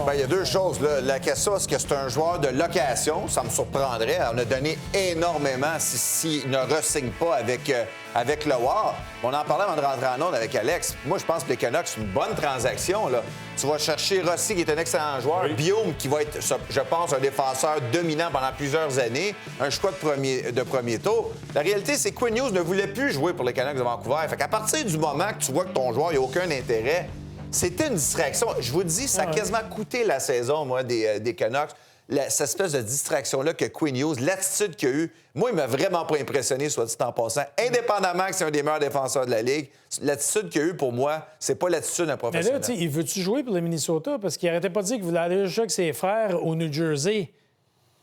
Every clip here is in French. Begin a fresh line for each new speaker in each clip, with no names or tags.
Bien, il y a deux choses. Là. La question, est-ce que c'est un joueur de location? Ça me surprendrait. On a donné énormément s'il ne re-signe pas avec le War. On en parlait avant de rentrer en onde avec Alex. Moi, je pense que les Canucks, c'est une bonne transaction. Là. Tu vas chercher Rossi, qui est un excellent joueur. Oui. Biome, qui va être, je pense, un défenseur dominant pendant plusieurs années. Un choix de premier tour. La réalité, c'est que Quinn Hughes ne voulait plus jouer pour les Canucks de Vancouver. Fait qu'à partir du moment que tu vois que ton joueur n'a aucun intérêt, c'était une distraction. Je vous dis, ça a quasiment coûté la saison, moi, des Canucks. Cette espèce de distraction-là que Quinn Hughes, l'attitude qu'il a eue, moi, il m'a vraiment pas impressionné, soit dit en passant. Indépendamment que c'est un des meilleurs défenseurs de la Ligue, l'attitude qu'il a eue, pour moi, c'est pas l'attitude d'un professionnel.
Mais là, il veut-tu jouer pour le Minnesota? Parce qu'il arrêtait pas de dire qu'il voulait aller jouer avec ses frères au New Jersey.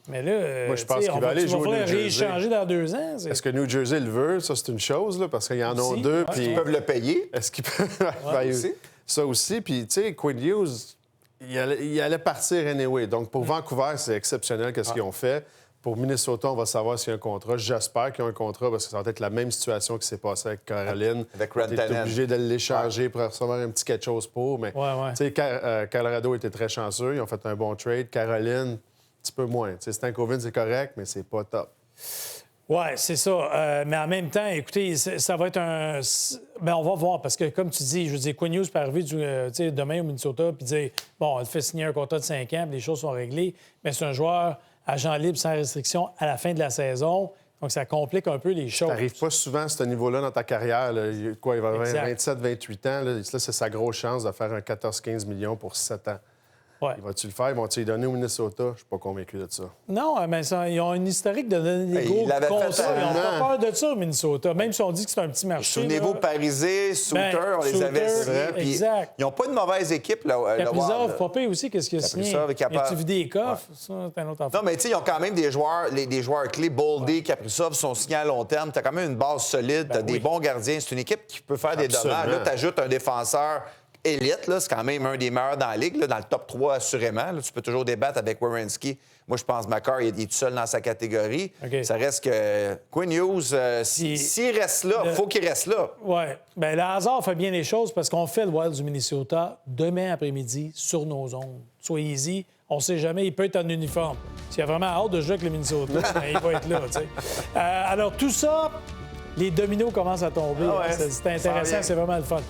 Mais là,
moi, je pense qu'il va aller jouer au New Jersey.
Rééchanger dans 2 ans.
Est-ce que New Jersey le veut? Ça, c'est une chose, là, parce qu'il y en a deux.
Puis ils peuvent le payer.
Est-ce qu'ils peuvent...
aussi.
Ça aussi. Puis, tu sais, Quinn Hughes, il allait partir anyway. Donc, pour Vancouver, c'est exceptionnel qu'est-ce qu'ils ont fait. Pour Minnesota, on va savoir s'il y a un contrat. J'espère qu'il y a un contrat parce que ça va être la même situation qui s'est passée avec Caroline.
Avec
Tu es obligé de l'échanger pour recevoir un petit quelque chose pour. Mais, tu sais, Colorado était très chanceux. Ils ont fait un bon trade. Caroline, un petit peu moins. Tu sais, Stankoven, c'est correct, mais c'est pas top.
Oui, c'est ça. Mais en même temps, écoutez, ça va être un... Bien, on va voir, parce que, comme tu dis, je veux dire, Quinn Hughes peut arriver demain au Minnesota puis dire, bon, on te fait signer un contrat de 5 ans, puis les choses sont réglées, mais c'est un joueur agent libre sans restriction à la fin de la saison. Donc, ça complique un peu les choses.
Ça n'arrive pas souvent à ce niveau-là dans ta carrière. Là. Il va avoir 27-28 ans. Là, c'est sa grosse chance de faire un 14-15 millions pour 7 ans.
Ouais.
Va-tu le faire? Ils vont-tu lui donner au Minnesota? Je ne suis pas convaincu de ça.
Non, mais ils ont une historique de donner des gros contrats. Ils n'ont pas peur de ça au Minnesota, même si on dit que c'est un petit marché.
Souvenez-vous, Parisé, Souter, on les avait signés.
Exact.
Ils n'ont pas une mauvaise équipe.
Kaprizov, Popé aussi, qu'est-ce qu'il a signé? Tu vis des coffres? Ça, c'est un autre affaire.
Non, mais tu sais, ils ont quand même des joueurs clés. Boldy, Kaprizov sont signés à long terme. Tu as quand même une base solide. Tu as des bons gardiens. C'est une équipe qui peut faire des dommages. Là, tu ajoutes un défenseur élite, là, c'est quand même un des meilleurs dans la Ligue, là, dans le top 3 assurément. Là, tu peux toujours débattre avec Werenski. Moi, je pense que Makar il est tout seul dans sa catégorie. Okay. Ça reste que Quinn Hughes, s'il reste là, il faut qu'il reste là.
Oui. Bien, le hasard fait bien les choses parce qu'on fait le Wild du Minnesota demain après-midi sur nos ondes. Soyez-y. On ne sait jamais, il peut être en uniforme. S'il a vraiment hâte de jouer avec le Minnesota, il va être là. Alors, tout ça, les dominos commencent à tomber. C'est intéressant, c'est vraiment le fun.